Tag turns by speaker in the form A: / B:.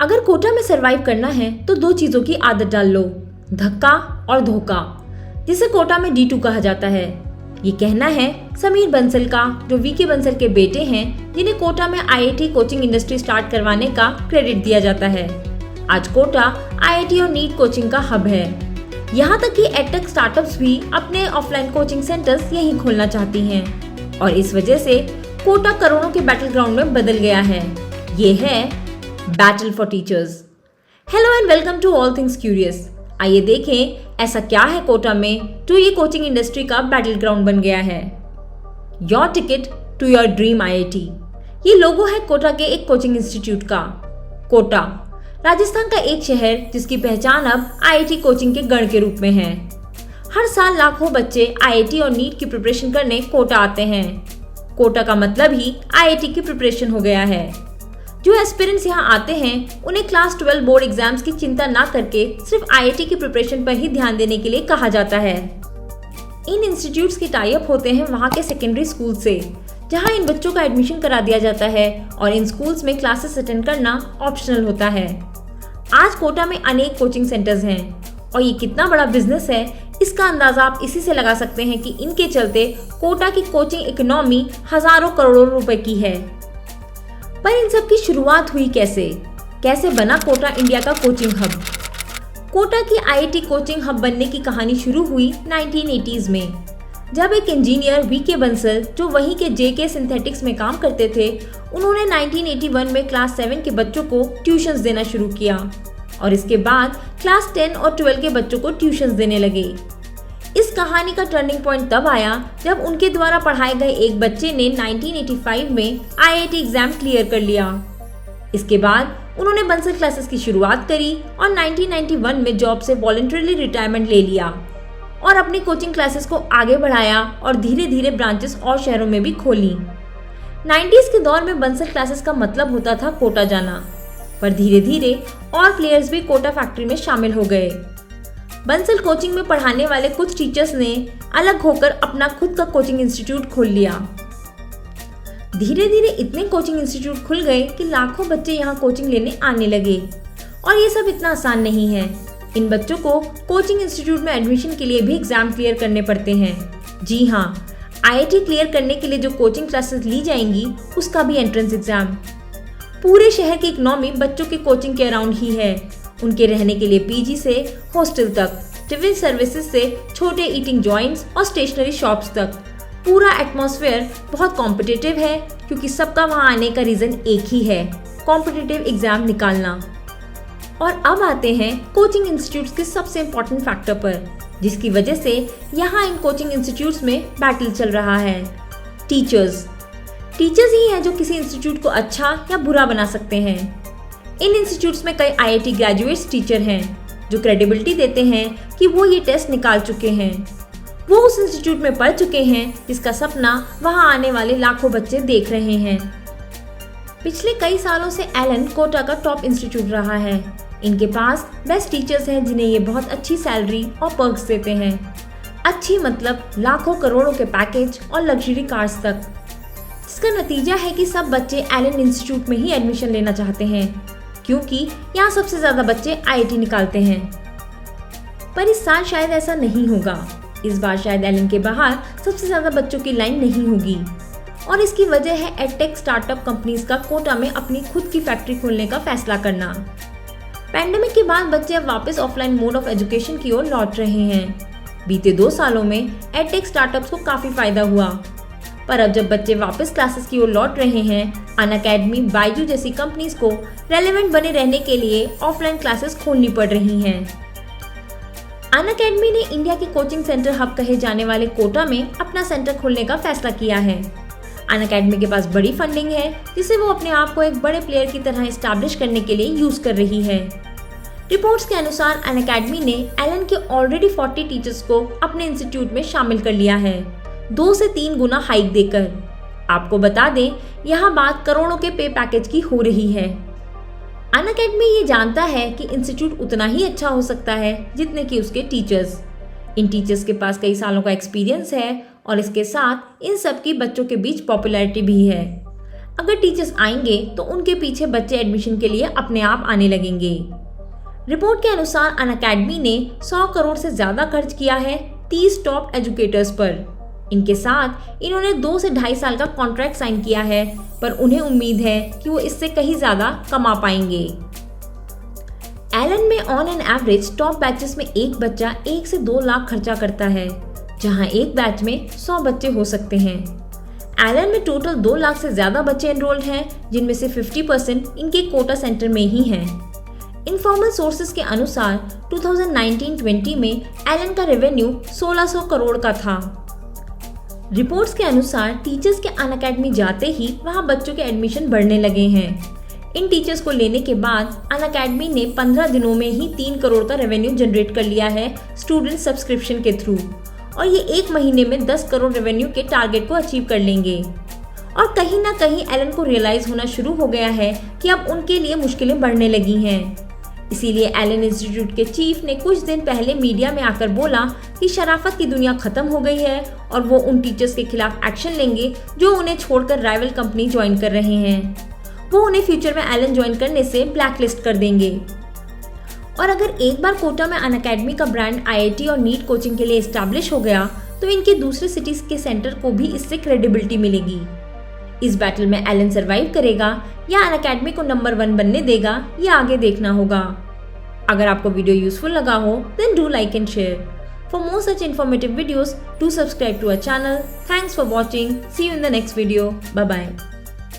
A: अगर कोटा में सरवाइव करना है तो दो चीजों की आदत डाल लो, धक्का और धोखा, जिसे कोटा में D2 कहा जाता है। ये कहना है समीर बंसल का, जो वीके बंसल के बेटे हैं, जिन्हें कोटा में IIT कोचिंग इंडस्ट्री स्टार्ट करवाने का क्रेडिट दिया जाता है। आज कोटा IIT और नीट कोचिंग का हब है। यहाँ तक कि एडटेक स्टार्टअप्स भी अपने ऑफलाइन कोचिंग सेंटर्स यहीं खोलना चाहती हैं और इस वजह से कोटा करोड़ों के बैटल ग्राउंड में बदल गया है। ये है battle for teachers. Hello and welcome to all things curious. आइए देखें ऐसा क्या है कोटा में जो ये कोचिंग इंडस्ट्री का बैटल ग्राउंड बन गया है। Your ticket to your dream IIT, ये लोगो है कोटा के एक कोचिंग इंस्टीट्यूट का। कोटा राजस्थान का एक शहर जिसकी पहचान अब IIT कोचिंग के गढ़ के रूप में है। हर साल लाखों बच्चे IIT और नीट की प्रिपरेशन करने कोटा आते हैं। कोटा का मतलब ही IIT की प्रिपरेशन हो गया है। जो एस्पिरेंट्स यहाँ आते हैं उन्हें क्लास 12 बोर्ड एग्जाम्स की चिंता ना करके सिर्फ IIT की प्रिपरेशन पर ही ध्यान देने के लिए कहा जाता है। इन इंस्टीट्यूट्स के टाई अप होते हैं वहाँ के सेकेंडरी स्कूल से, जहाँ इन बच्चों का एडमिशन करा दिया जाता है और इन स्कूल्स में क्लासेस अटेंड करना ऑप्शनल होता है। आज कोटा में अनेक कोचिंग सेंटर्स हैं और ये कितना बड़ा बिजनेस है इसका अंदाजा आप इसी से लगा सकते हैं कि इनके चलते कोटा की कोचिंग इकोनॉमी हजारों करोड़ों रुपए की है। पर इन सब की शुरुआत हुई कैसे बना कोटा इंडिया का कोचिंग हब। कोटा की IIT कोचिंग हब बनने की कहानी शुरू हुई 1980s में, जब एक इंजीनियर वीके बंसल, जो वहीं के JK सिंथेटिक्स में काम करते थे, उन्होंने 1981 में क्लास 7 के बच्चों को ट्यूशंस देना शुरू किया और इसके बाद क्लास 10 और 12 के बच्चों को ट्यूशंस देने लगे। इस कहानी का टर्निंग पॉइंट तब आया जब उनके द्वारा पढ़ाए गए एक बच्चे ने 1985 में IIT एग्जाम क्लियर कर लिया। इसके बाद उन्होंने बंसल क्लासेस की शुरुआत करी और 1991 में जॉब से वॉलंटरीली रिटायरमेंट ले लिया और अपनी कोचिंग क्लासेस को आगे बढ़ाया और धीरे धीरे ब्रांचेस और शहरों में भी खोली। 90s के दौर में बंसल क्लासेस का मतलब होता था कोटा जाना, पर धीरे धीरे और प्लेयर्स भी कोटा फैक्ट्री में शामिल हो गए। बंसल कोचिंग में पढ़ाने वाले कुछ टीचर्स ने अलग होकर अपना खुद का कोचिंग इंस्टीट्यूट खोल लिया। धीरे धीरे इतने कोचिंग इंस्टीट्यूट खुल गए कि लाखों बच्चे यहाँ कोचिंग लेने आने लगे और ये सब इतना आसान नहीं है। इन बच्चों को कोचिंग इंस्टीट्यूट में एडमिशन के लिए भी एग्जाम क्लियर करने पड़ते हैं। जी हाँ, IIT क्लियर करने के लिए जो कोचिंग क्लासेस ली जाएंगी उसका भी एंट्रेंस एग्जाम। पूरे शहर की इकोनॉमी बच्चों के कोचिंग के अराउंड ही है। उनके रहने के लिए PG से हॉस्टल तक, टिफिन सर्विसेज से छोटे ईटिंग जॉइंट्स और स्टेशनरी शॉप्स तक, पूरा एटमॉस्फेयर बहुत कॉम्पिटिटिव है क्योंकि सबका वहाँ आने का रीजन एक ही है, कॉम्पिटिटिव एग्जाम निकालना। और अब आते हैं कोचिंग इंस्टीट्यूट्स के सबसे इम्पोर्टेंट फैक्टर पर, जिसकी वजह से यहाँ इन कोचिंग इंस्टीट्यूट्स में बैटल चल रहा है। टीचर्स ही हैं जो किसी इंस्टीट्यूट को अच्छा या बुरा बना सकते हैं। इन इंस्टीट्यूट्स में कई IIT ग्रेजुएट्स टीचर हैं जो क्रेडिबिलिटी देते हैं कि वो ये टेस्ट निकाल चुके हैं, वो उस इंस्टीट्यूट में पढ़ चुके हैं जिसका सपना वहाँ आने वाले लाखों बच्चे देख रहे हैं। पिछले कई सालों से एलन कोटा का टॉप इंस्टीट्यूट रहा है। इनके पास बेस्ट टीचर्स हैं जिन्हें ये बहुत अच्छी सैलरी और पर्क्स देते हैं। अच्छी मतलब लाखों करोड़ों के पैकेज और लग्जरी कार्स तक, जिसका नतीजा है कि सब बच्चे एलन इंस्टीट्यूट में ही एडमिशन लेना चाहते हैं क्योंकि यहाँ सबसे ज्यादा बच्चे IIT निकालते हैं। पर इस साल शायद ऐसा नहीं होगा। इस बार शायद एलन के बाहर सबसे ज्यादा बच्चों की लाइन नहीं होगी और इसकी वजह है एडटेक स्टार्टअप कंपनीज का कोटा में अपनी खुद की फैक्ट्री खोलने का फैसला करना। पैंडेमिक के बाद बच्चे अब वापस ऑफलाइन मोड ऑफ एजुकेशन की ओर लौट रहे हैं। बीते 2 सालों में एडटेक स्टार्टअप्स को काफी फायदा हुआ, पर अब जब बच्चे वापस क्लासेस की ओर लौट रहे हैं, अनअकैडमी, बायजू जैसी कंपनीज को रेलेवेंट बने रहने के लिए ऑफलाइन क्लासेस खोलनी पड़ रही हैं। अनअकैडमी ने इंडिया के कोचिंग सेंटर हब कहे जाने वाले कोटा में अपना सेंटर खोलने का फैसला किया है। अनअकैडमी के पास बड़ी फंडिंग है जिसे वो अपने आप को एक बड़े प्लेयर की तरह एस्टैब्लिश करने के लिए यूज कर रही है। रिपोर्ट्स के अनुसार अनअकैडमी ने एलन के ऑलरेडी 40 टीचर्स को अपने इंस्टीट्यूट में शामिल कर लिया है, 2 से 3 गुना हाइक देकर। आपको बता दें, यहाँ बात करोड़ों के पे पैकेज की हो रही है। अनअकैडमी ये जानता है कि इंस्टीट्यूट उतना ही अच्छा हो सकता है जितने कि उसके टीचर्स। इन टीचर्स के पास कई सालों का एक्सपीरियंस है और इसके साथ इन सब की बच्चों के बीच पॉपुलैरिटी भी है। अगर टीचर्स आएंगे तो उनके पीछे बच्चे एडमिशन के लिए अपने आप आने लगेंगे। रिपोर्ट के अनुसार अनअकैडमी ने 100 करोड़ से ज्यादा खर्च किया है 30 टॉप एजुकेटर्स पर। इनके साथ इन्होंने 2 से 2.5 साल का कॉन्ट्रैक्ट साइन किया है, पर उन्हें उम्मीद है कि वो इससे कहीं ज्यादा कमा पाएंगे। एलन में on an average top batches में एक बच्चा 1 से 2 लाख खर्चा करता है, जहां एक बैच में 100 बच्चे हो सकते हैं। एलन में टोटल 2 लाख से ज्यादा बच्चे एनरोल्ड हैं, जिनमें से 50% इनके कोटा सेंटर में ही हैं। इनफॉर्मल सोर्सेज के अनुसार 2019-20 में एलन का रेवेन्यू 1600 करोड़ का था। रिपोर्ट्स के अनुसार टीचर्स के अनअकैडमी जाते ही वहां बच्चों के एडमिशन बढ़ने लगे हैं। इन टीचर्स को लेने के बाद अनअकैडमी ने 15 दिनों में ही 3 करोड़ का रेवेन्यू जनरेट कर लिया है स्टूडेंट सब्सक्रिप्शन के थ्रू, और ये 1 महीने में 10 करोड़ रेवेन्यू के टारगेट को अचीव कर लेंगे। और कहीं ना कहीं एलन को रियलाइज होना शुरू हो गया है कि अब उनके लिए मुश्किलें बढ़ने लगी हैं। इसीलिए एलन इंस्टीट्यूट के चीफ ने कुछ दिन पहले मीडिया में आकर बोला कि शराफत की दुनिया खत्म हो गई है और वो उन टीचर्स के खिलाफ एक्शन लेंगे जो उन्हें छोड़कर राइवल कंपनी ज्वाइन कर रहे हैं। वो उन्हें फ्यूचर में एलन ज्वाइन करने से ब्लैकलिस्ट कर देंगे। और अगर एक बार कोटा में अनअकैडमी का ब्रांड आईआईटी और नीट कोचिंग के लिए एस्टैब्लिश हो गया तो इनके दूसरे सिटीज के सेंटर को भी इससे क्रेडिबिलिटी मिलेगी। इस बैटल में एलन सरवाइव करेगा या अनअकैडमी को नंबर 1 बनने देगा, ये आगे देखना होगा। अगर आपको वीडियो यूजफुल लगा हो then do like and share. For more such informative videos do subscribe to our channel. Thanks for watching. See you in the next video. Bye bye.